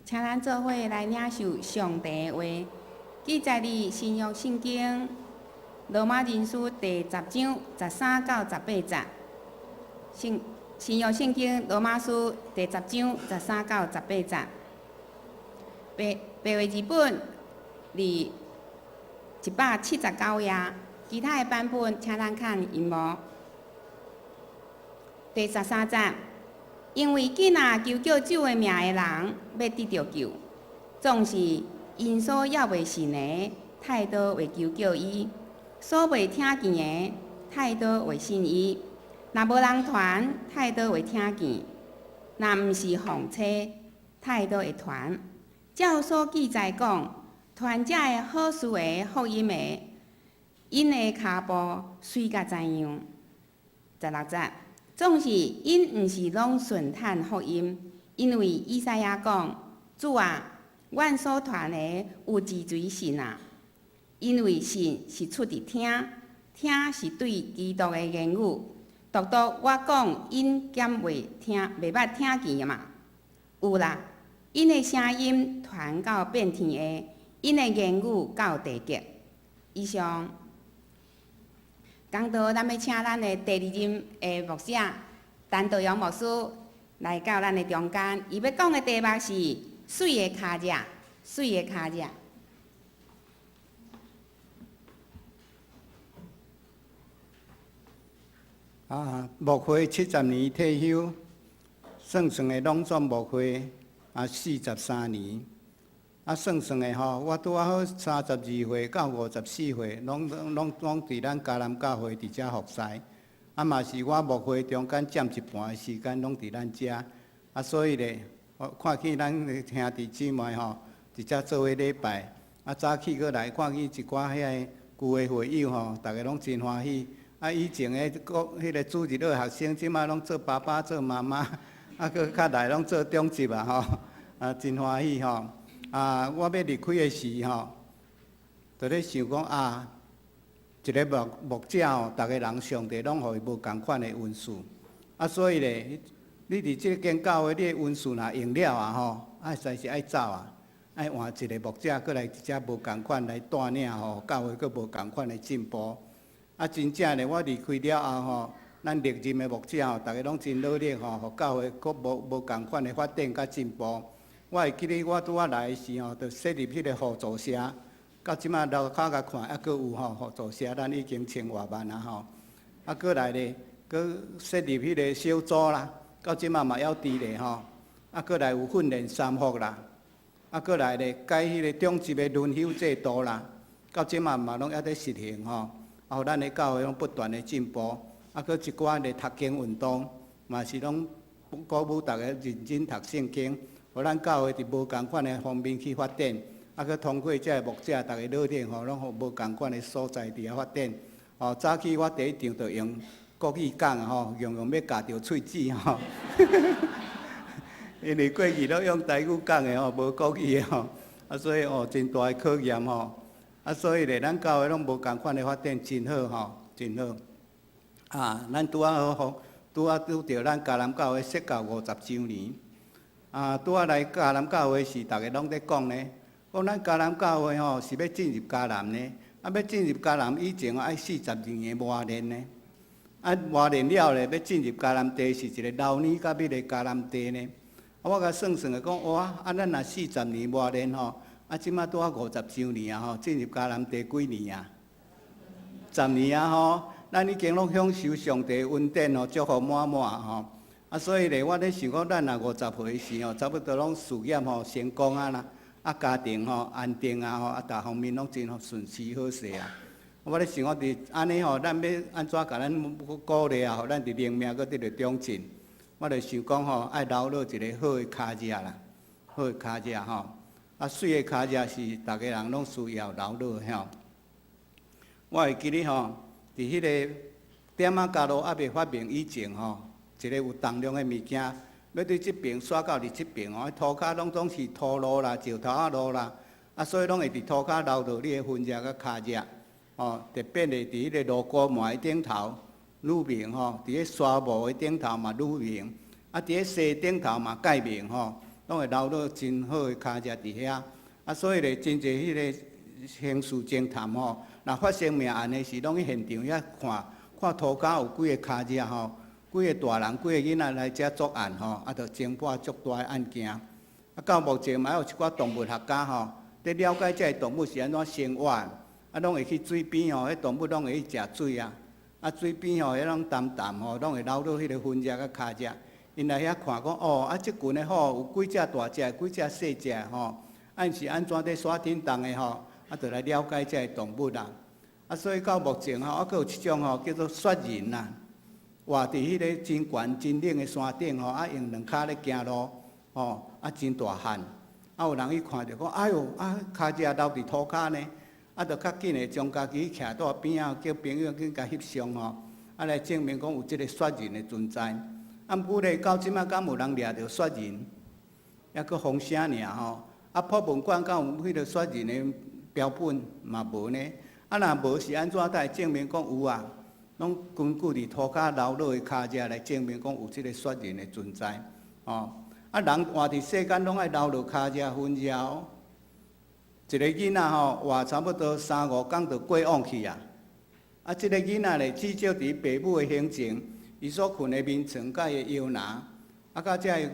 请咱做伙来领受上帝的话，记载伫新约圣经罗马人书第10章13到18节。新约圣经罗马书第10章13到18节。白话字本伫179页，其他的版本请咱看荧幕。第13节。因为囡仔求叫主的名的人要得到救，总是因所要袂信的，太多会求救伊；所袂听见的，太多会信伊。若无人传，太多会听见；若毋是奉册，太多会传。照所记载讲，传这个好事的福音的，因的骹步随甲怎样？16节。总是因毋是拢顺探福音，因为以赛亚讲：“主啊，阮所传的有志随信啊。”因为信是出伫听，听是对基督的言语。独我讲，因减袂捌听见嘛？有啦，因的声音传到变天的，因的言语到地极。以上。讲到咱要请咱的第2任的牧师陈道阳牧师来到咱的中间，伊要讲的题目是“水的脚趾”，水的脚趾。牧会70年退休，算算的拢总牧会43年。算算的吼，我拄好32岁到54岁，拢伫咱嘉南教会伫遮服侍。嘛是我牧会中间占一半的时间，拢伫咱遮。所以咧，我看见咱的兄弟姊妹吼，伫遮做伙礼拜。早起过来看见一寡遐旧的会友吼，逐个拢真欢喜。以前的迄个主日学学生，即摆拢做爸爸做妈妈，搁较来拢做中级吼，真欢喜吼。我要离开的时吼，就咧想讲一个牧者吼，逐个人上帝拢互伊无共款的恩赐。所以咧，你伫即间教会，你的恩赐若用了吼，实是爱走爱换一个牧者过来伫遮无共款来带领吼，教会佫无共款的进步。真正咧，我离开了后吼，咱历任的牧者吼，逐个拢真努力吼，互教会佫无共款的发展甲进步。我会记得我拄来的时候，就设立迄个互助社，到即马楼骹甲看，佫有吼互助社，咱已经千外万啊吼。过来咧，佫设立迄个小组啦，到即马嘛还伫咧吼。过来有训练3福啦，过来咧改迄个中级的轮休制度啦，到即马嘛拢还在实行吼。互咱的教会拢不断的进步，佫一寡咧读经运动，嘛是拢鼓舞大家认真读圣经。互咱教会伫无共款的方面去发展，佫通过这牧者，逐个努力吼，拢互无共款的所在伫遐发展。早起我第一场就用国语讲吼，样样要夹着喙齿吼，因为过去拢用台语讲的吼，无国语的吼，所以真大的考验吼。所以咧，咱教会拢无共款的发展，真好吼，真好。咱拄着咱嘉南教会设教50周年。拄来嘉南教会时，逐个拢在讲呢，讲咱嘉南教会吼是要进入迦南呢，要进入迦南以前爱42年的磨练呢，磨练了咧，要进入迦南地是一个老年甲迄个迦南地呢。我甲算算个讲，哇，咱若40年磨练吼，即马拄50周年吼，进入迦南地几年啊？10年吼，咱已经拢享受上帝恩典吼，祝福满满吼。所以咧，我咧想讲，咱若50岁时吼，差不多拢事业吼成功啦，家庭吼安定吼，逐方面拢真顺遂好势啊。我咧想讲，伫安尼吼，咱要安怎甲咱鼓励互咱伫灵命搁得到长进。我咧想讲吼，爱留落一个好的脚趾啦，好的脚趾吼。水的脚趾是逐个人拢需要留落吼。我会记得吼，伫迄个点加路还未发明以前吼。一个有重量的物件，要对即边刷到伫即边哦，涂骹拢总是土路啦、石头仔路啦，所以拢会伫涂骹留到你的分趾甲骹趾，特别的伫迄个路骨膜的顶头愈明吼，伫个沙漠的顶头嘛愈明，伫个沙顶头嘛介明吼，拢会留落真好诶脚食伫遐。啊，所以咧，真侪迄个刑事侦探吼，若发生命案诶时，拢去现场遐看涂骹有几个脚只吼，几个大人、几个囡仔来遮作案吼，啊，着侦破足大诶案件。啊，到目前嘛，还有一寡动物学家吼，伫了解遮个动物是安怎生活，啊，拢会去水边吼，迄动物拢会去食水啊。啊，水边吼，迄种淡吼，拢会留落迄个粪只甲脚只。因来遐看讲，哦，啊，即群的吼，有几只大只，几只细只吼，按是安怎伫耍叮当的吼，啊，就来了解遮个动物啦。啊，所以到目前吼，啊，佫有一种吼叫做雪人啦，活伫迄个真悬真冷的山顶吼，啊，用两骹咧行路，吼，啊，真大汉。啊，有人去看着讲，哎哟，啊，脚只留伫涂骹呢。啊，着较紧诶，将家己徛在边仔，叫朋友去甲翕相吼，啊来证明讲有即个雪人诶存在。啊，毋过咧，到即摆敢有人掠着雪人，抑佫风声尔吼。啊，博物馆敢有迄个雪人诶标本嘛无呢？啊，若无是安怎才会证明讲有啊？拢根据伫涂骹留落诶脚只来证明讲有即个雪人诶存在。吼，啊，人活伫世间拢爱留落脚只痕迹哦。一个囡仔吼，活差不多3、5工就过往去啊。啊，即个囡仔咧，至少伫父母诶行程，伊所困诶眠床、甲伊诶摇篮，啊，甲遮个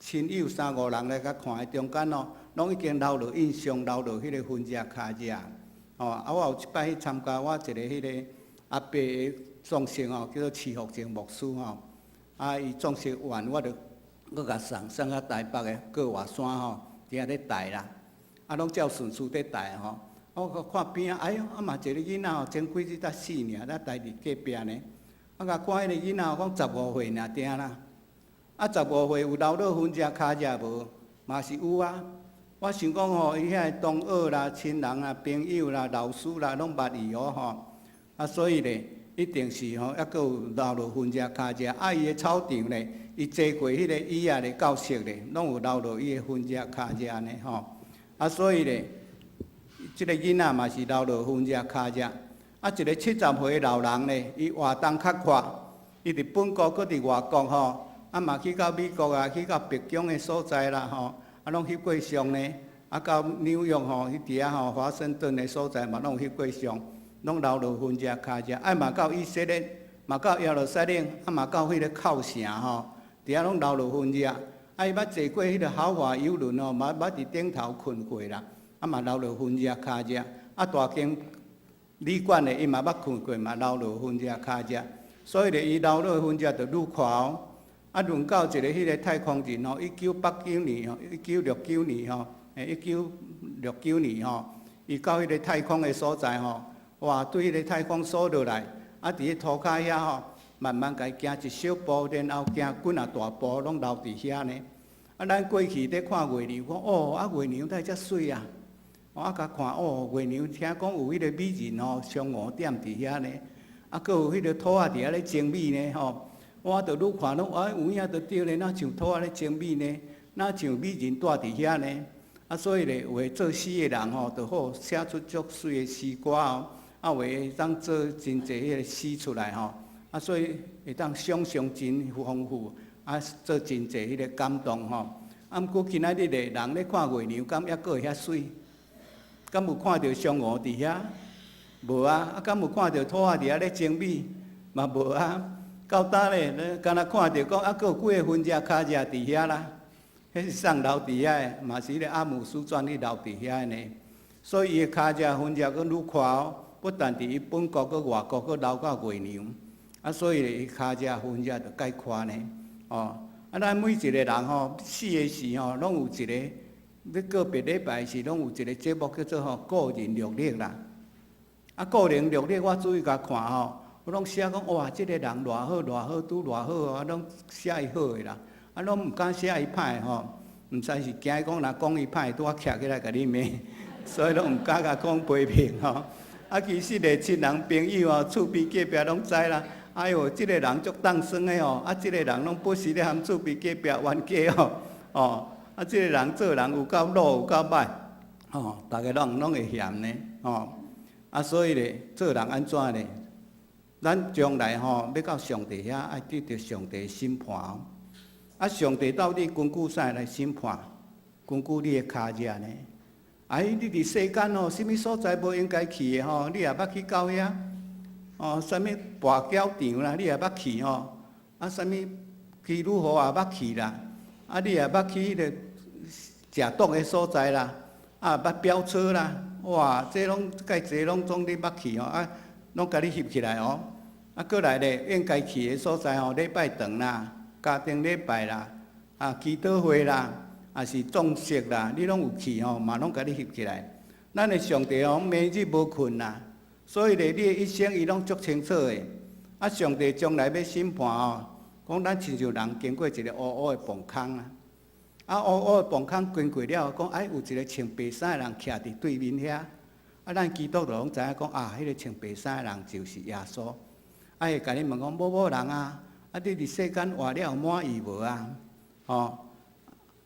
亲友3、5人来甲看诶中间哦，拢已经留落印象，留落迄个痕迹脚只。哦，啊，我有一摆去参加我一个迄个阿伯诶葬式吼，叫做徐福清牧师吼。啊，伊葬式完，我着佫甲送到台北诶过外山吼，伫遐咧待啦。啊，拢照顺序伫待吼。我看边仔，哎哟，啊嘛一个囡仔吼，前几日才死尔，咱待伫隔壁呢。啊，甲看迄个囡仔讲15岁尔定啦。啊，15岁有留落痕迹脚只无？嘛是有啊。我想讲吼，伊遐同学啦、亲人啦、朋友啦、老师啦，拢捌伊哦吼。啊，所以咧，一定是吼，抑佫有留落痕迹脚只。啊，伊个草场咧，伊坐过迄个椅仔咧、教室咧，拢有留落伊个痕迹脚只呢吼。啊，所以咧，即个囡仔嘛是留落痕迹脚只。啊，一个70岁老人咧，伊活动较快，伊伫本国搁伫外国吼，啊嘛去到美国啊，去到北疆诶所在啦吼，啊拢翕过相呢。啊，到纽约吼，迄伫遐吼，华盛顿诶所在嘛拢有翕过相，拢留落痕迹脚只。啊嘛到以色列，嘛到耶路撒冷，啊嘛到迄个靠城吼，伫遐拢留落痕迹。啊，伊捌坐过迄个豪华游轮哦，捌伫顶头困过啦，啊嘛留落痕迹脚只。啊，大间旅馆咧，伊嘛捌困过，嘛留落痕迹脚只。所以咧，伊留落痕迹就愈快哦。啊，轮到一个迄个太空人吼，1989年吼，1969年吼，1969年吼，伊到迄个太空诶所在吼，哇，对迄个太空梭落来，啊，伫迄涂骹遐吼。慢慢家行一小步，然后行几啊大步，拢留伫遐呢。啊，咱过去咧看月亮，讲哦，啊月亮才遮水啊！啊，甲看哦，月亮听讲有迄个美人哦，上午点伫遐呢。啊，佫有迄个土仔伫遐咧精美呢吼。我着愈看拢啊，有影着对咧，哪像土仔咧精美呢？哪像美人住伫遐呢？啊，所以咧，有诶作诗诶人吼，着好写出足水诶诗歌哦。啊，有诶当做真侪迄个诗出来吼。啊，所以会当想象真丰富，啊，做真侪迄个感动吼。啊，毋过今仔日咧，人咧看月亮，敢抑佫会遐水？敢有看到嫦娥伫遐？无啊！啊，敢有看到土仔伫遐咧精美？嘛无啊！到呾咧，敢若看到讲啊，佫有几个分只脚只伫遐啦。迄是送留伫遐诶，嘛是迄个阿姆斯壮去留伫遐诶呢。所以伊诶脚只分只佫愈快哦，不但伫伊本国佫外国佫留到月亮。啊，所以咧，伊脚只分只就介宽呢，哦。啊，咱每一个人吼，死诶时吼，拢有一个，要个别礼拜时，拢有一个节目叫做吼个人历历啦。啊，个人历历我注意甲看吼，我拢写讲哇，即个人偌好偌好，拄偌好啊，拢写伊好诶啦。啊，拢毋敢写伊歹吼，毋知是惊讲若讲伊歹，拄啊徛起来甲你骂，所以拢毋敢甲讲批评吼。啊，其实咧，亲人朋友哦，厝边隔壁拢知啦。哎哟，即个人足当算诶哦，啊，即个人拢不时咧含厝边隔壁冤家哦，哦，啊，即个人做人有够老有够歹，哦，逐个拢会嫌呢，哦，啊，所以咧，做人安怎咧？咱将来吼要到上帝遐，爱得到上帝审判哦。啊，上帝到底根据啥来审判？根据你的骹脚呢？你伫世间吼，什物所在无应该去的吼，你也捌去到遐？哦，啥物跋筊场啦，你也捌去吼？啥物基督河也捌去啦？你也捌去迄个食毒的所在啦？捌飙车啦？哇，这拢介济拢总你捌去吼，拢甲你翕起来哦。过来咧，应该去的所在吼，礼拜堂啦，家庭礼拜啦，祈祷会啦，是葬式啦，你拢有去吼，嘛拢甲你翕起来。咱的上帝吼，每日无困啦，所以咧，你的一生伊拢足清楚的。上帝将来要审判吼，讲咱亲像人经过一个乌乌的墓坑乌乌的墓坑经过了，讲有一个穿白衫的人徛伫对面遐。咱基督徒拢知影讲迄个穿白衫的人就是耶稣。会甲你问讲某人你伫世间活了有满意无啊？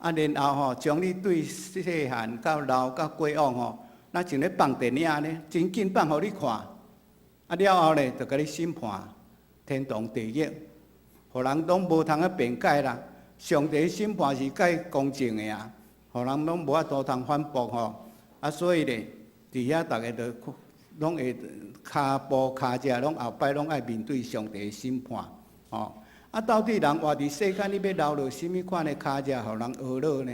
然后将你对细汉到老到过往咱像咧放电影呢，真紧放互你看。了后咧，就甲你审判天堂地狱，互人拢无通辩解啦。上帝审判是介公正的互人拢无法度通反驳所以咧，伫遐大家就拢会骹步骹脚拢后摆拢爱面对上帝的审判到底人活伫世间，你要留落什么款的骹脚，互人学乐呢？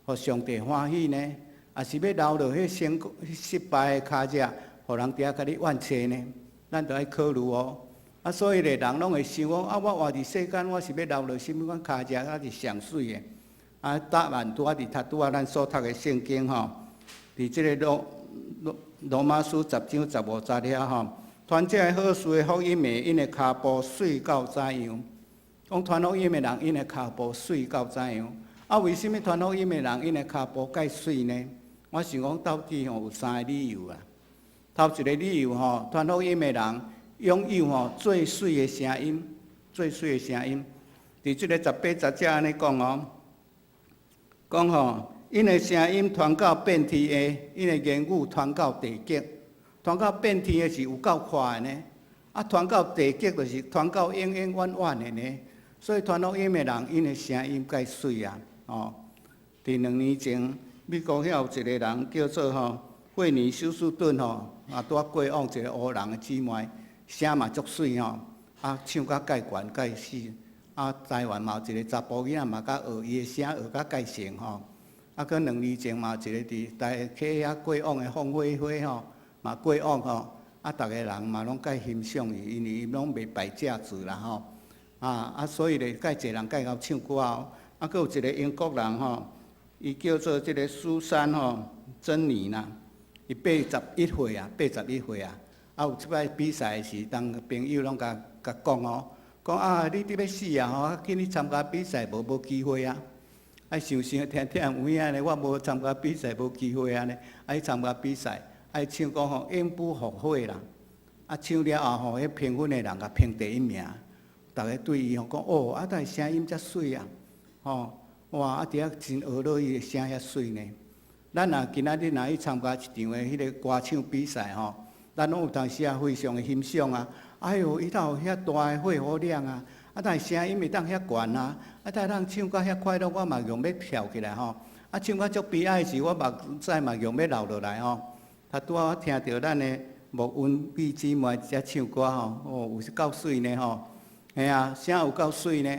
互上帝欢喜呢？是要留落迄失败的骹脚，互人伫遐甲你怨气呢？咱着爱考虑所以咧，人拢会想讲我活伫世间，我是要留落什么款骹脚是上水的？答案拄伫读咱所读的圣经伫即个罗马书10章15节遐传这好事的福音的，因的骹步水到怎样？讲传福音的人，因的骹步水到怎样？为什么传福音的人，因的骹步介水呢？我想讲到底有3个理由啦。头一个理由传福音的人拥有最水的声音，最水的声音。伫即个18节安尼讲讲因的声音传到遍天下，因的言语传到地极。传到遍天的是有够快的呢，传到地极就是传到永永远远的呢。所以传福音的人，因的声音介水伫2年前，美国遐有一个人叫做惠尼休斯顿拄过往一个黑人的姊妹，声嘛足水唱甲介悬介死。台湾嘛有一个查甫囡仔嘛甲学伊的声学甲介成搁2年前嘛有一个伫台溪遐过往的凤飞花嘛过往逐个人嘛拢介欣赏伊，因为伊拢袂摆架子啦所以咧介侪人介晓唱歌搁有一个英国人伊叫做即个苏珊珍妮啦，伊81岁81岁有即摆比赛时，当朋友拢甲讲讲你要死紧去参加比赛无机会想听有影呢，我无参加比赛无机会去参加比赛，唱讲永不后悔啦。唱了后迄评分的人甲评第1名，逐个对伊讲但是声音遮水哇伫遐真学乐伊的声遐水呢。咱今仔日去参加一场的迄个歌唱比赛咱拢有当时非常的欣赏哎哟，伊哪有遐大的肺活量但是声音会当遐悬但人唱到遐快乐，我嘛用要跳起来唱到足悲哀时，我嘛知嘛用要留落来拄我听到咱的莫文碧姊妹遮唱歌有够水呢声有够水呢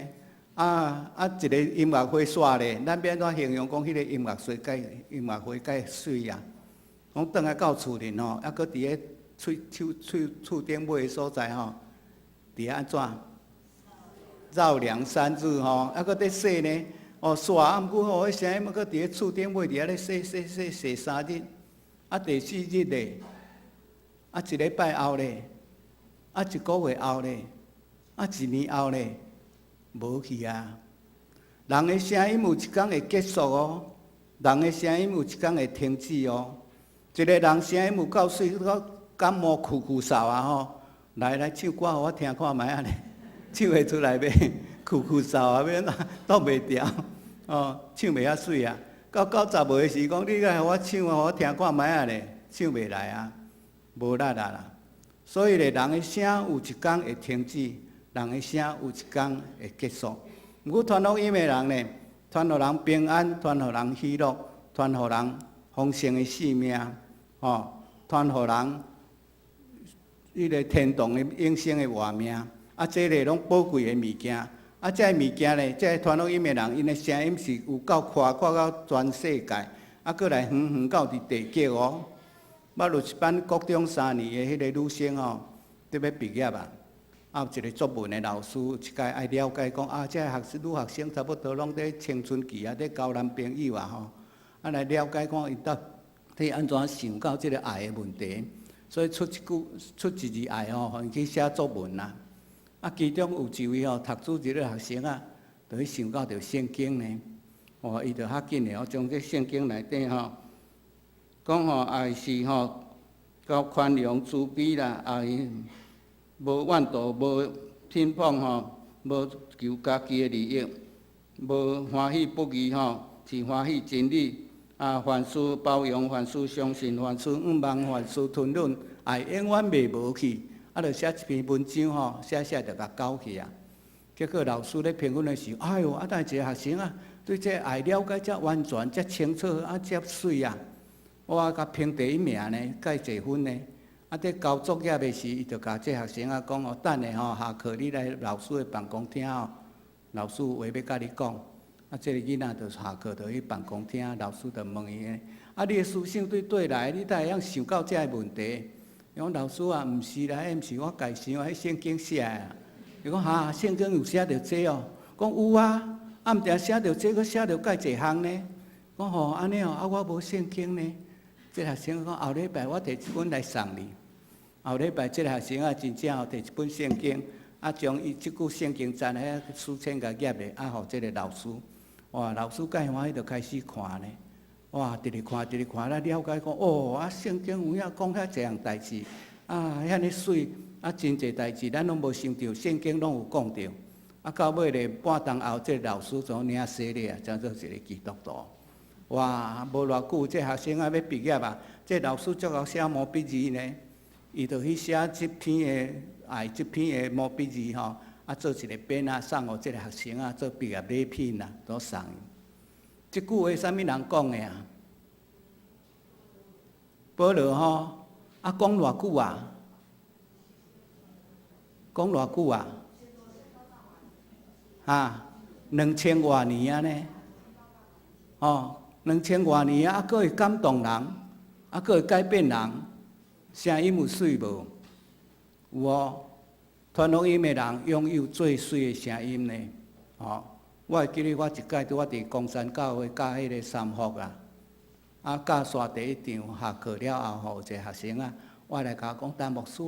一个音乐会煞咧，咱要怎形容讲迄个音乐会介水讲转来到厝里搁伫咧厝顶尾的所在伫遐安怎？绕梁3日搁伫洗呢煞毋过迄声音搁伫咧厝顶尾伫遐咧洗3日第4日咧1礼拜后咧1个月后咧1年后咧无去人的声音有一天会结束人的声音有一天会停止一个人声音有够水，到感冒咳嗽来唱歌互我听看觅唱会出来袂？咳嗽要哪挡袂牢唱袂遐水到90岁时讲你来互我唱互我听看觅咧，唱袂来无力啦。所以咧，人的声有一天会停止，人的声有一天会结束。毋过传福音的人呢，传互人平安，传互人喜乐，传互人丰盛的性命，传互人迄个天堂的永生的活命。这个拢宝贵的物件。这个物件呢，这个传福音的人，因的声音是有够跨到全世界，过来远到伫地极哦。捌有一班国中3年的迄个女生伫要毕业啊。有一个作文的老师，一届爱了解讲这个女学生差不多拢伫青春期伫交男朋友来了解讲伊到底安怎想到即个爱的问题，所以出一字爱互伊去写作文啦。其中有一位读书一个学生就去想到着圣经呢，伊就较紧的将这圣经内底讲爱是够宽容慈悲啦，爱无怨妒，无偏袒无求家己的利益，无欢喜不义是欢喜真理。凡事包容，凡事相信，凡事毋忘，凡事吞忍，爱永远袂无去。就写一篇文章写就甲交去啊。结果老师咧评分的时候，哎哟，哪一个学生对这爱了解遮完全、遮清楚、遮水啊！我甲评第1名呢，介济分呢。伫交作业的时，伊就甲这学生讲等下下课你来老师的办公厅老师有话要甲你讲。这个囡仔就下课就去办公厅，老师就问伊你的思想对来，你才会晓想到这个问题。伊讲老师毋是啦，毋是我家想，迄圣经写的。伊讲圣经有写着这讲有啊，毋定写着这，佫写着介济项呢。讲安尼我无圣经呢。这学生讲后礼拜我摕一本来送你。后礼拜这个学生真正摕一本圣经，将伊即句圣经赞喺书签甲夹咧，互这个老师。哇，老师介欢喜就开始看呢。哇，直直看，了解讲圣经有影讲遐济样代志，遐尼水，真济代志咱拢无想到，圣经拢有讲到。到尾咧半冬后，这个老师从领洗咧，才做一个基督徒。哇，无偌久，这学生要毕业这老师足够写毛笔字呢，伊就去写这篇的爱这篇的毛笔字做一个匾送互这个学生做毕业礼品都送伊。这句话啥物人讲的保罗讲偌久啊？讲偌久啊？2000多年呢？2000多年佫会感动人，佫会改变人，声音有水无？有传福音的人拥有最水的声音呢。我会记得我一届我伫公山教会教迄个三福教煞第1场下课了后，互一个学生我来甲讲，陈牧师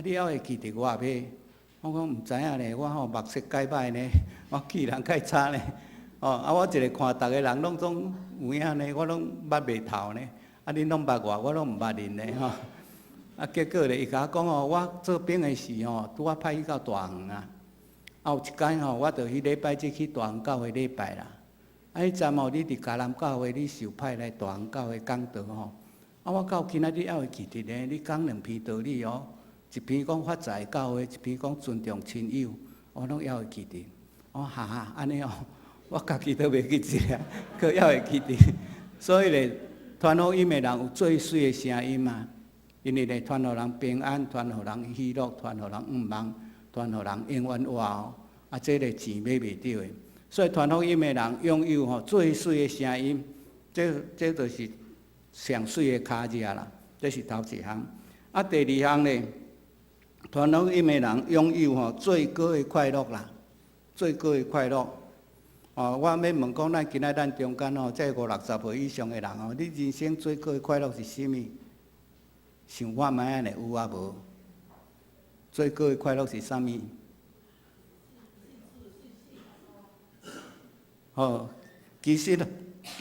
你还会记得我袂？我讲毋知影呢，我目色介歹呢，我记人介差呢。我一个看逐个人拢总有影呢，我拢捌袂透呢。恁拢捌我拢毋捌恁呢结果咧，伊甲我讲我做兵的时拄派去到大园有一间我就迄礼拜日去大园教会礼拜啦。迄阵你伫嘉南教会，你受派来大园教会讲道我到今仔日还会记得呢。你讲2篇道理一篇讲发财教会，一篇讲尊重亲友，我拢还会记得。安尼我家己都袂记得，佫还会记得。所以咧，传福音的人有最水的声音因为咧传互人平安，传互人喜乐，传互人毋忘，传互人永远活这个钱买袂着的。所以传福音的人拥有最水的声音，这就是上水的脚子啦。这是头一项。第2项咧，传福音的人拥有最高的快乐啦，最高的快乐。我要问讲，今仔咱中间这50、60岁以上的人你人生最高的快乐是啥物？想我卖安尼有无？最高的快乐是啥物？其实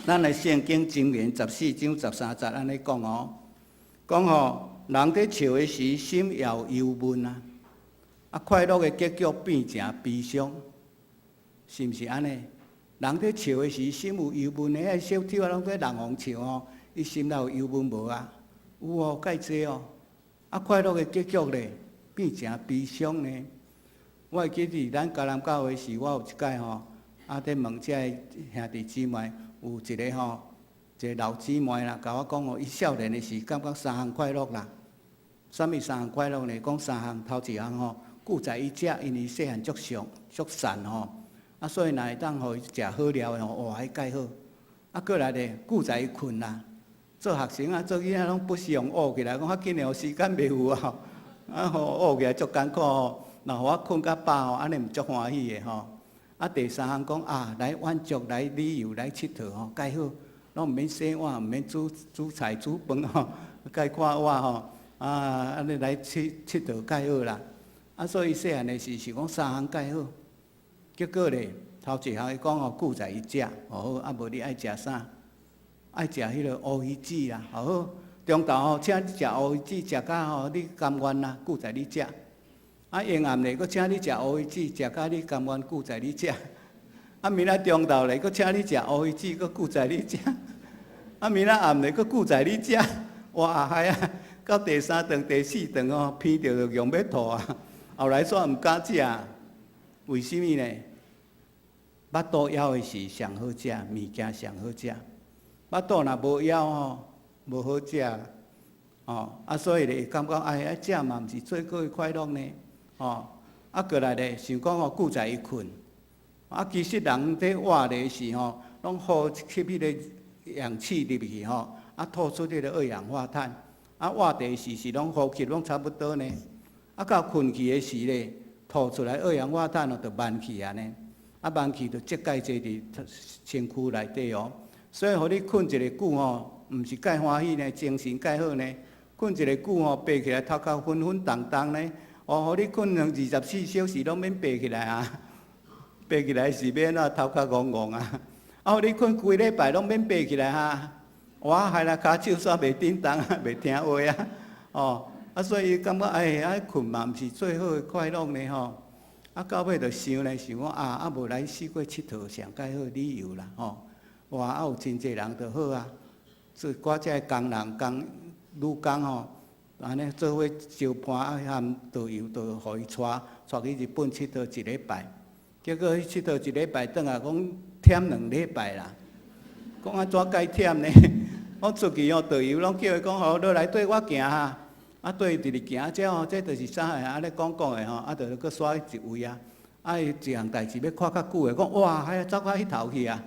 咱的圣经箴言14章13节安尼讲讲人伫笑的时心也有忧闷快乐的结局变成悲伤，是毋是安尼？人伫笑的时心有忧闷的，小丑拢在人红笑伊心内有忧闷无有介济快乐的结局咧变成悲伤呢。我会记伫咱嘉南教会时，我有一届伫问遮个兄弟姊妹，有一个吼，一个老姊妹啦，甲我讲伊少年的时感觉3项快乐啦。啥物3项快乐呢？讲3项，头一项吼，久在伊遮，因为细汉足善吼，所以若会当互伊食好料的吼，哇，迄介好。过来咧，久在伊困啦。做学生啊，做囡仔拢不时用学起来，讲较紧诶，时间袂有啊，吼学起来足艰苦吼。若互我困较饱吼，安尼毋足欢喜诶吼。第三项讲来满足来旅游来佚佗吼，介好，拢毋免洗碗，毋免煮菜煮饭吼，介看碗吼，安尼来佚佗介好啦。所以细汉诶时是讲3项介好，结果咧头一项伊讲吼，久在伊遮，吼好，无你爱食啥？爱食迄个乌鱼子啦，好，中昼吼请你食乌鱼子，食甲吼你甘愿啦，久在你遮。阴暗咧，佫请你食乌鱼子，食甲你甘愿，久在你遮。明仔中昼咧，佫请你食乌鱼子，佫久在你遮。明仔暗咧，佫久在你遮。哇嗨啊！到第3顿、第4顿哦，偏着就用要吐啊。后来煞毋敢食，为什么呢？腹肚枵的时上好食，物件上好食。腹肚若无枵吼，无好食。所以咧，感觉食嘛，毋是最高的快乐呢。过来咧，想讲久在伊困。其实人伫活咧时吼，拢呼吸迄个氧气入去吼，吐出迄个二氧化碳。活伫时是拢呼吸拢差不多呢。到困去的时咧，吐出来二氧化碳就慢去啊呢。慢去就积解坐伫身躯内底哦。所以，互你困一个久吼，毋是介欢喜呢，精神介好呢。困一个久吼，爬起来头壳昏昏动动呢。互你困24小时拢免爬起来啊！爬起来是免啊，头壳戆戆啊！互你困规礼拜拢免爬起来哈！哇，害啦，骹手煞袂振动啊，袂听话啊！所以感觉困嘛，毋是最好的快乐呢吼。到尾就想讲无来四国佚佗上介好旅游啦吼。哇，有真济人就好啊！所以我遮工人女工吼。安尼做伙招伴含导游，就互伊带去日本佚佗1礼拜。结果去佚佗1礼拜，转来讲忝2礼拜啦。讲怎介忝呢？我出去导游拢叫伊讲，好，落来缀我行哈。缀伊直直行，这就是啥个？安尼讲的吼，就搁刷一位啊。伊一项代志要看较久的，讲哇，走到迄头去啊！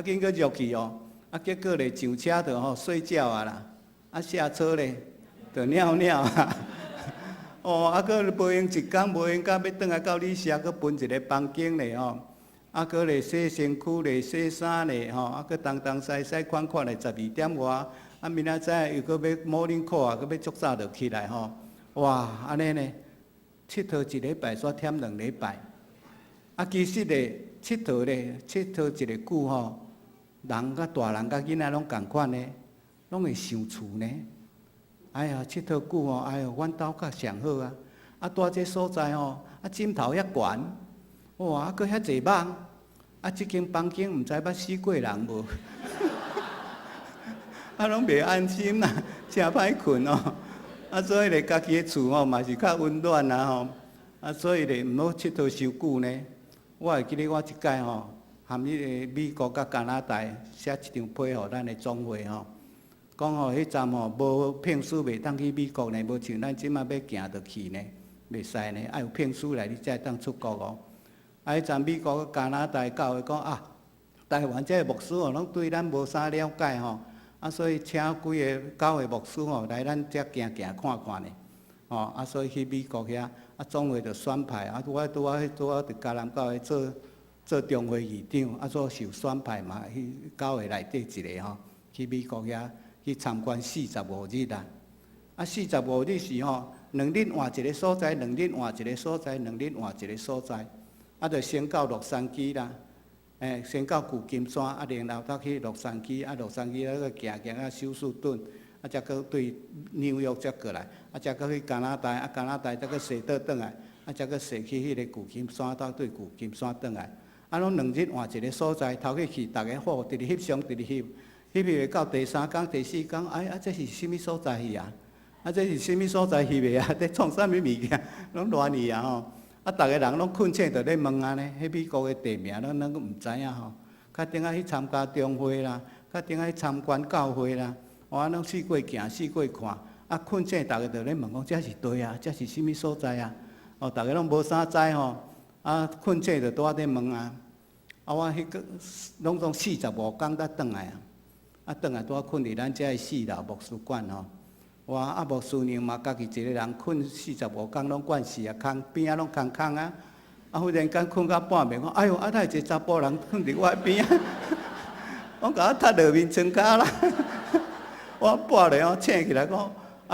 紧搁入去哦。结果咧上车就吼睡觉啊啦。下车咧。就尿尿啊！搁无用一工，无用到要转来到你社，搁分一个房间咧吼。搁咧洗身躯咧，洗衫咧吼。搁东西款咧，12点外。明仔载又搁要morning call啊，搁要足早就起来吼。哇，安尼呢？佚佗1礼拜煞忝2礼拜。其实咧，佚佗一个久吼，人甲大人甲囡仔拢共款呢，拢会想厝呢。佚佗久吼，阮兜较上好啊！住这所在吼，枕头遐悬，哇，搁遐济网，即间房间毋知捌死过人无？拢袂安心啦，真歹困哦。所以咧，家己的厝吼嘛是较温暖啦吼。所以咧，毋好佚佗伤久呢。我会记得我一届吼，含迄个美国甲加拿大写一张批互咱的总会吼。讲吼，迄站吼无聘书袂当去美国呢，无像咱即马要行就去呢，袂使呢，有聘书来你才会当出国哦。迄站美国、加拿大教会讲台湾这个牧师吼，拢对咱无啥了解吼，所以请几个教会牧师吼来咱遮行看看呢，所以去美国遐，总会就选派，我拄仔伫嘉南教会做中会议长，所受选派嘛，去教会内底一个吼，去美国遐。去参观45日啦，45日是吼，2日换一个所在，2日换一个所在，2日换一个所在，就先到洛杉矶啦，先到旧金山，然后再去洛杉矶，洛杉矶个行到休斯顿，才搁对纽约才过来，才搁去加拿大，加拿大再搁坐倒转来，才搁坐去迄个旧金山，到对旧金山转来，拢2日换一个所在，头去逐个好，直直翕相，直直翕。翕翕到第3天、第4天，这是甚物所在去啊？这是甚物所在翕的啊？在创啥物物件？拢乱去啊吼！逐个人拢困醒着咧问啊呢，迄美国的地名咱毋知影吼。较顶仔去参加中会啦，较顶仔去参观教会啦，安拢四过行，四过看。困醒，逐个着咧问讲，这是对啊，这是啥物所在啊？逐个拢无啥知吼。困醒着拄仔咧问啊。我迄个拢总45天才转来啊。转来拄仔困伫咱遮的4楼牧师馆吼。牧师娘嘛，家己一个人困45天，拢惯死啊，空边仔拢空空啊。忽然间困到半暝，讲哎哟，哪会一个查甫人困伫我边仔？我甲我踢落面床骹啦。我半暝醒起来讲，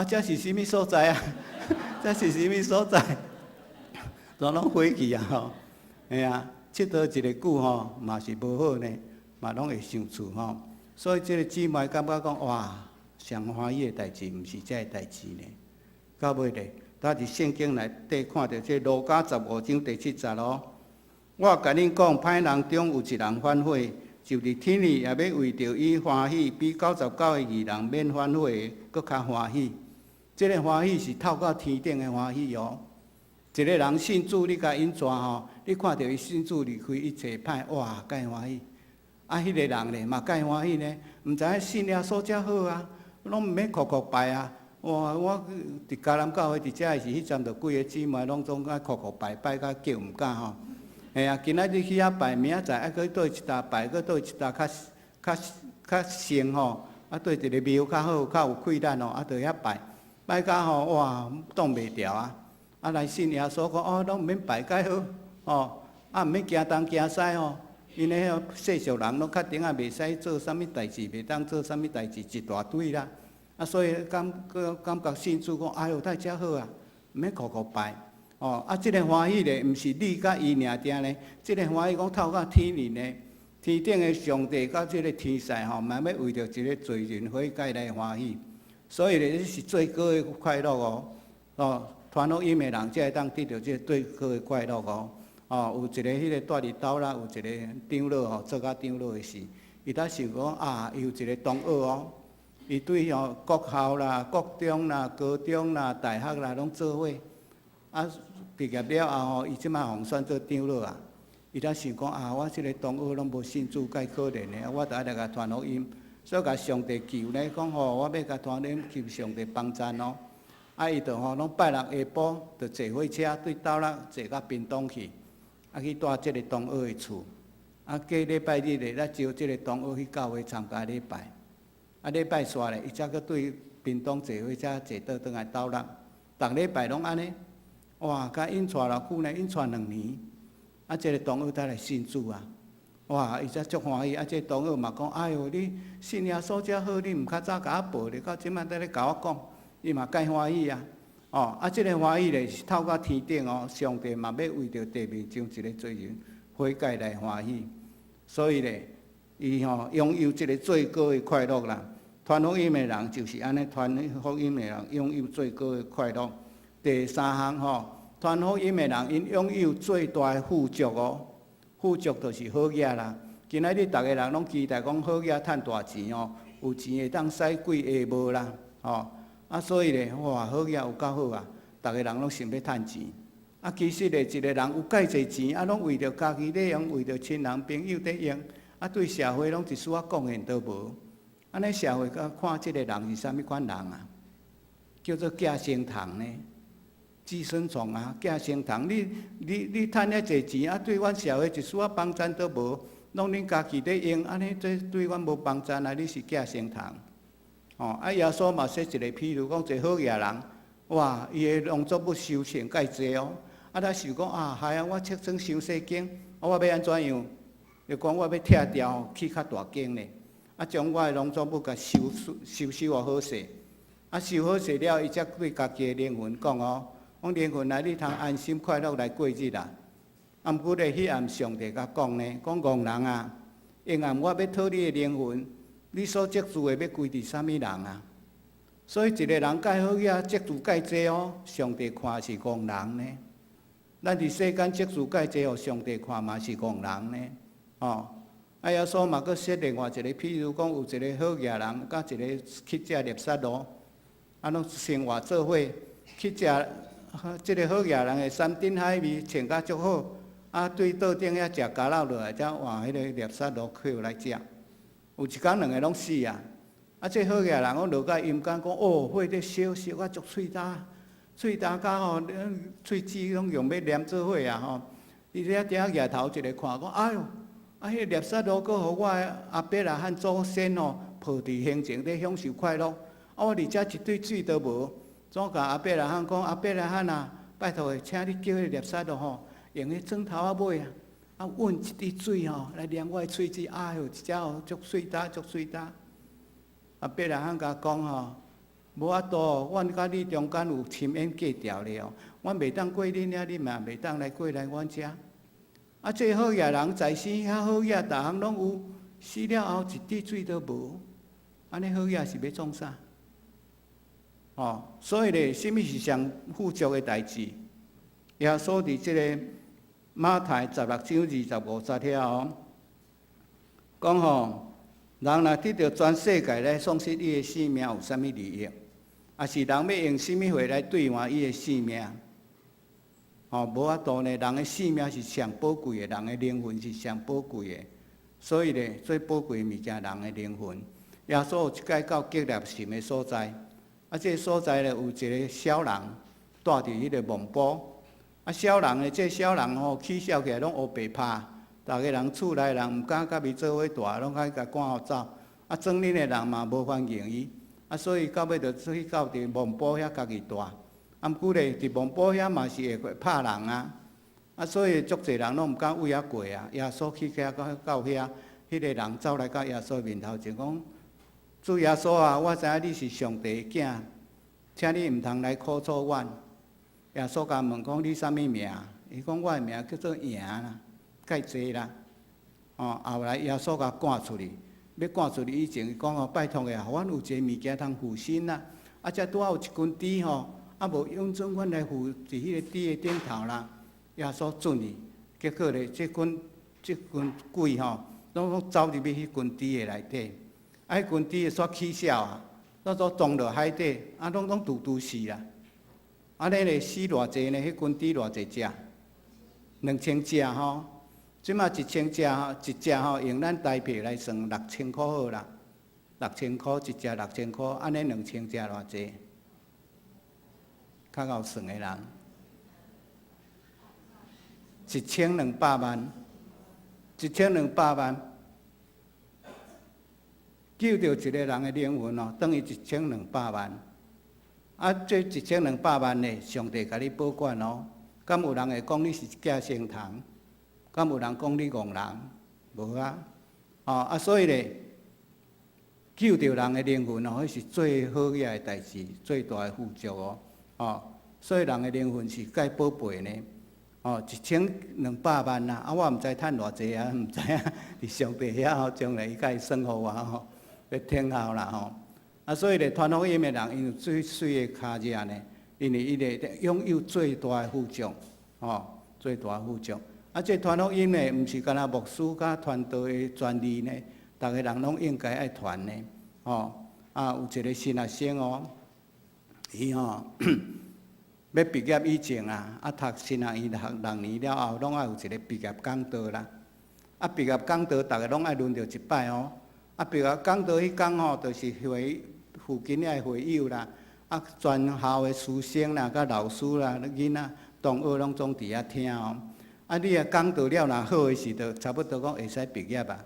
这是啥物所在啊？这是啥物所在？都拢回去啊吼，嘿啊，佚佗一个久吼，嘛是无好呢，嘛拢会想厝吼。所以即个姊妹感觉讲，上欢喜的代志，毋是遮个代志呢。到尾咧，咱伫圣经内底看到这路加15章第70咯。我甲恁讲，歹人中有一人反悔，就伫天里也要为着伊欢喜，比99个义人免反悔的佫较欢喜。这个欢喜是透到天顶的欢喜哦。一个人信主，你甲因带吼，你看到伊信主离开一切歹，介欢喜。迄个人咧嘛介欢喜呢，毋知影信耶稣遮好啊，拢毋免哭哭拜啊。我伫迦南教会伫遮是迄阵，着几个姊妹拢总爱哭哭拜拜，甲叫毋敢吼。今仔日去遐拜，明仔载佫倒一搭拜，佫倒一搭较先吼，对一个庙较好，较有气力吼，着遐拜，拜甲吼挡袂牢啊。来信耶稣讲拢毋免拜介好，毋免行东行西吼。因为世俗人拢较顶仔袂使做啥物代志，袂当做啥物代志一大堆啦。所以感觉信主讲，哎哟，太遮好啊，毋免哭哭拜。即个欢喜咧，毋是你甲伊尔定咧，即个欢喜讲透到天灵咧，天顶的上帝甲即个天使吼，嘛要为着一个罪人悔改来欢喜。所以咧，这是最高的快乐哦。传福音的人才会当得到这个最高的快乐哦。有一个迄个住伫斗啦，有一个长老吼，做甲长老的时，伊才想讲伊有一个同学哦，伊对国校啦、国中啦、高中啦、大学啦拢做伙。毕业了后吼，伊即摆互选做长老啊。伊才想讲我即个同学拢无信主，介可怜的，我着爱来甲传福音，所以甲上帝求呢，讲我要甲传福音，求上帝帮助哦。伊着拢拜六下晡，着坐火车对斗啦，坐到屏东去。去住即个同学的厝，过礼拜日咧，咱招即个同学去教会参加礼拜。礼拜煞咧，伊才阁对屏东坐火车坐倒转来斗六，逐礼拜拢安尼。甲因带偌久呢？因带2年。即个同学才来信主啊！伊才足欢喜。即个同学嘛讲：哎哟，你信耶稣遮好，你毋较早甲我报咧，到即摆才咧甲我讲，伊嘛介欢喜啊！即个欢喜咧是透到天顶上帝嘛要为着地面上一个罪人悔改来欢喜，所以咧，伊拥有一个最高的快乐啦。传福音的人就是安尼，传福音的人拥有最高的快乐。第三项传福音的人因拥有最大的富足富足就是好嘢啦。今仔日逐个人拢期待讲好嘢趁大钱有钱会当使鬼下无啦所以咧，好嘢有够好啊！逐个人拢想要趁钱。其实咧，一个人有介侪钱，拢为着家己咧用，为着亲人朋友咧用，对社会拢一丝仔贡献都无。安尼社会看即个人是啥物款人啊？叫做寄生虫呢？寄生虫啊，寄生虫！你趁遐侪钱，对阮社会一丝仔帮助都无，拢恁家己咧用，安尼这对阮无帮助啊！你是寄生虫。耶稣嘛说一个譬如讲，一个好野人，伊的农作物收成介济他想讲害我切算伤细间，我要安怎样？就讲我要拆掉，起较大间呢。将我的农作物甲收好势，收好势了，伊才对家己的灵魂讲讲灵魂来，你通安心快乐来过日啦。毋过咧，迄暗上帝甲讲呢，讲戆人啊，因暗我要讨你的灵魂。你所接触的要归伫啥物人啊？所以一个人介好嘢，接触介济上帝看是戆人呢。咱伫世间接触介济上帝看嘛是戆人呢。耶稣嘛阁说另外一个，譬如讲有一个好嘢人，甲一个乞食猎杀佬，拢生活做伙，乞食即个好野人的山珍海味穿甲足好，啊，对桌顶遐食咖酪落来，才换迄个猎杀螺扣来食。有一工两个拢死啊！啊，这好野人我落甲阴间讲，哦，火咧烧烧啊足喙焦，喙焦甲吼，喙齿拢用要黏做伙啊吼。伊遐顶举头一个看讲，哎哟，啊，迄个猎杀螺搁互我阿伯啊和祖先吼抱伫胸前咧享受快乐，啊，我伫遮一滴水都无。总甲阿伯啊汉讲，阿伯啊汉啊，拜托诶，请你叫迄猎杀螺吼，用迄砖头仔尾啊，啊，运一滴水吼来黏我诶喙齿，哎哟，一只吼足水焦足水焦。阿伯啊汉甲讲吼，无法度哦，阮甲你中间有深渊隔条咧哦，阮袂当过恁遐，你嘛袂当来过来阮遮。啊，这好野人在生遐好野，逐项拢有，死了后一滴水都无，安尼好野是要创啥？哦，所以咧，什么是上富足的代志？耶稣伫即个马太16章25节遐哦，讲吼，人若得到全世界来丧失伊的性命，有啥物利益？啊，是人要用什么话来兑换伊的性命？哦，无法度呢，人的性命是上宝贵的，人的灵魂是上宝贵的，所以咧，最宝贵的物件，人的灵魂。耶稣有一届到极乐神的所在。啊，这个所在咧有一个小人住伫迄个蒙堡。啊，小人诶，这小人吼起笑起来拢乌白拍，逐个人厝内人毋敢甲伊做伙住，拢爱甲赶互走。啊，庄恁诶人嘛无欢迎伊。啊，所以到尾就去到伫蒙堡遐家己住。啊，毋过咧，伫蒙堡遐嘛是会拍人啊。啊，所以足侪人拢毋敢为遐过啊。耶稣去遐到遐，迄个人走来到耶稣面头前讲。主耶稣啊，我知影你是上帝的囝，请你毋通来苦楚阮。耶稣甲问讲：你啥物名？伊讲：我的名叫做赢啦，介济啦。哦，后来耶稣甲赶出去，要赶出去以前，伊讲哦，拜托个，互阮有一个物件通附身啦。啊，遮拄好有一根枝吼，啊无用准阮来附伫迄个枝的顶头啦。耶稣准伊，结果咧，即根鬼吼，拢走入去迄根枝的内底。啊，迄根枝煞起笑啊，煞撞落海底，啊，拢拄死啦。安尼咧死偌济呢？迄根枝偌济只？2000只吼。即马1000只吼，一只吼用咱台币来算6000块好啦，6000块一只6000块，安尼2000只偌济？较贤算的人，1200万，1200万。救到一个人的灵魂哦，等于1200万。啊，这1200万呢，上帝甲你保管哦。敢有人会讲你是假圣堂？敢有人讲你戆人？无啊。哦啊，所以咧，救到人的灵魂哦，迄是最好个的代志，最大的富足哦。哦，所以人的灵魂是介宝贝呢。哦，1200万啦。啊，我毋知趁偌济啊，毋知影。伫上帝遐吼，将来伊甲伊算互我吼。要听候啦吼，啊，所以咧传福音的人，因有最水的脚趾呢，因为伊咧拥有最大的富足，吼，最大的富足。啊，这传福音呢，毋是干那牧师甲传道的专利呢，逐个人拢应该爱传呢，吼。啊，有一个新学生哦，伊吼要毕业以前啊，啊读新学院读6年了后，拢爱有一个毕业讲道啦。啊，毕业讲道，逐个拢爱轮到一摆哦。啊，毕业讲道迄天吼，就是会附近的会友啦，啊，全校的师生啦、甲老师啦、囡仔、同学拢总伫遐听哦。啊，你啊讲道了，若好诶时，就差不多讲会使毕业啊。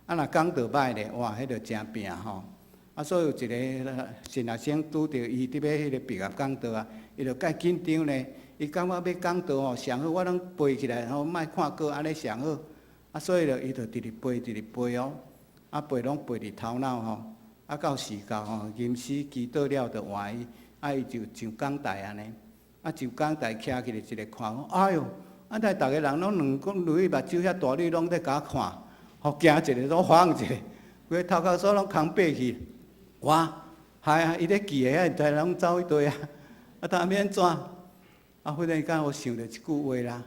啊，若讲道歹咧，哇，迄着真拼吼。啊，所以有一个新学生拄着伊伫要迄个毕业讲道啊，伊着介紧张咧。伊感觉要讲道吼，上好我拢背起来吼，莫看过安尼上好。啊，所以着伊着直直背哦。啊，背拢背伫头脑吼，啊，到时到吼，吟诗祈祷了就换伊，啊，伊就上讲台安尼，啊，上讲台徛起来一个看，哎哟，啊，逐个人拢两讲泪目睭遐大，你拢在甲看，吼，惊一个都慌一个，规个头壳所拢空爬去，哇，嗨啊，伊咧记诶，遐人拢走一堆啊，啊，当面怎？啊，忽然间我想着一句话啦，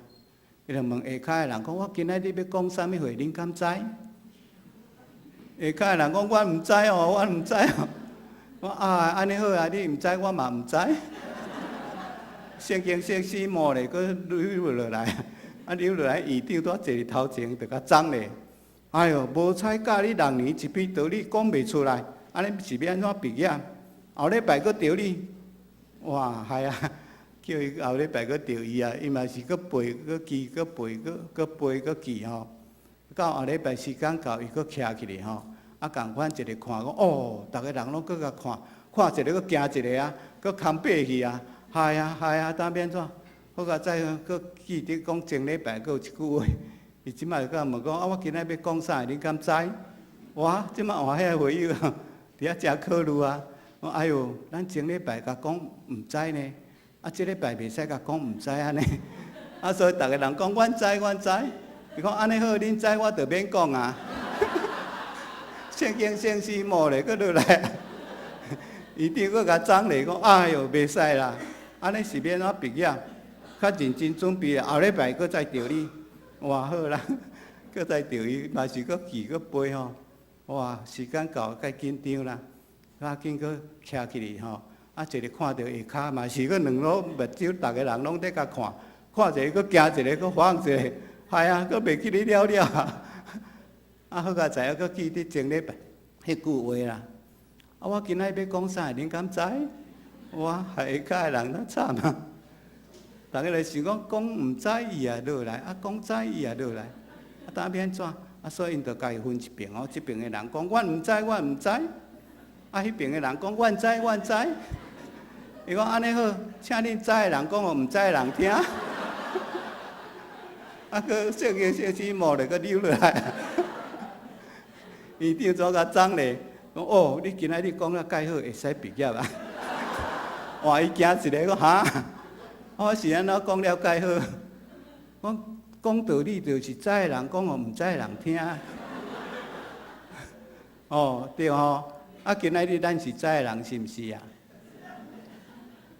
伊就问下骹诶人讲，我今仔日要讲啥物话，恁敢知？下骹诶人讲，我毋知哦，我毋知哦。我啊，安尼好啊，你毋知，我嘛毋知。圣经说死魔咧，佫溜落来，溜落来院长拄坐伫头前，就甲脏咧。哎哟，无彩教你6年一篇道理讲袂出来，安尼是要安怎毕业？后礼拜佫调你，哇，害啊！叫伊后礼拜佫调伊啊，伊嘛是佫背佫记佫背佫背佫记吼。到后礼拜时间到，伊佫徛起来吼，共款一个看讲，哦，逐个人拢佫甲看，看一个佫惊一个啊，佫空爬去啊，害啊，当变怎？好甲再佫记得讲前礼拜佫有一句话。伊即摆甲问讲，我今仔要讲啥？你敢知？哇！即摆换遐回忆啊，伫遐真考虑啊。我哎哟，咱前礼拜甲讲毋知呢，即礼拜袂使甲讲毋知安尼。所以逐个人讲阮知。伊讲安尼好，恁知我就免讲啊。圣经先死魔咧，佫落来，伊顶佫甲装咧，讲哎哟袂使啦，安尼是免怎毕业？较认真准备，后礼拜佫再调你。哇好啦，佫再调伊，嘛是佫记佫背吼。哇，时间到，该紧张啦，较紧佫徛起哩吼。一个看到下骹，嘛是佫两路目睭，逐个人拢在甲看，看一个佫惊一个，佫慌一个，害啊，佫袂记哩了啊。好甲知影佫记得前礼拜迄句话啦。我今仔要讲啥？恁敢知？哇，下骹的人哪惨啊！大家来想讲毋知伊也落来，讲知伊也落来，当变怎？所以因着家己分一边哦，即边的人讲阮毋知，迄边的人讲阮知。伊讲安尼好，请恁知的人讲互毋知的人听。佫圣经先生冒咧，佫溜落来。院长怎甲装咧？讲哦，你今仔日讲了介好，会使毕业啊！哇，伊惊一个，讲哈。我是安怎讲了解好？讲道理就是知的人讲互毋知的人听。哦，对吼。今仔日咱是知的人，是毋是啊？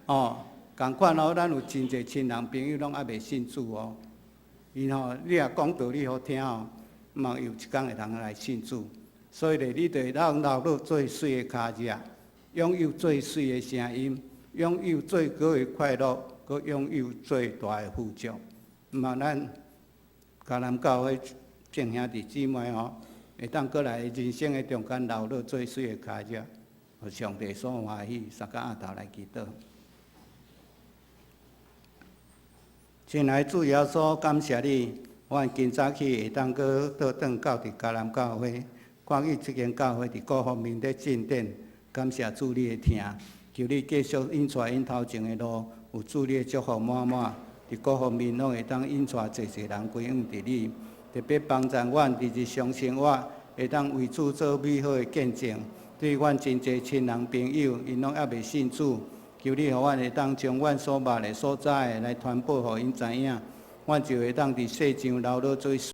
哦，共款哦，咱有真侪亲人朋友拢还袂信主哦。伊吼，你若讲道理好听吼，嘛有一天会通来信主。所以咧，你着让留落最水的脚趾，拥有最水的声音，拥有最高的快乐。佮拥有最大的富足，嘛，咱嘉南教会众兄弟姊妹吼，会当过来人生的中间留落最水的脚趾，互上帝所欢喜。三甲额头来祈祷。亲爱主耶稣，感谢你，阮今早起会当搁倒转到伫嘉南教会，关于即间教会伫各方面的进展，感谢主你的听，求你继续引带因头前的路。有主你的祝福满满，伫各方面拢会当引带侪侪人归向伫你，特别帮助阮伫日常生活会当为主做美好的见证。对阮真侪亲人朋友，因拢还袂信主，求你互阮会当将阮所捌的所知的来传播，互因知影，阮就会当伫世上留落做。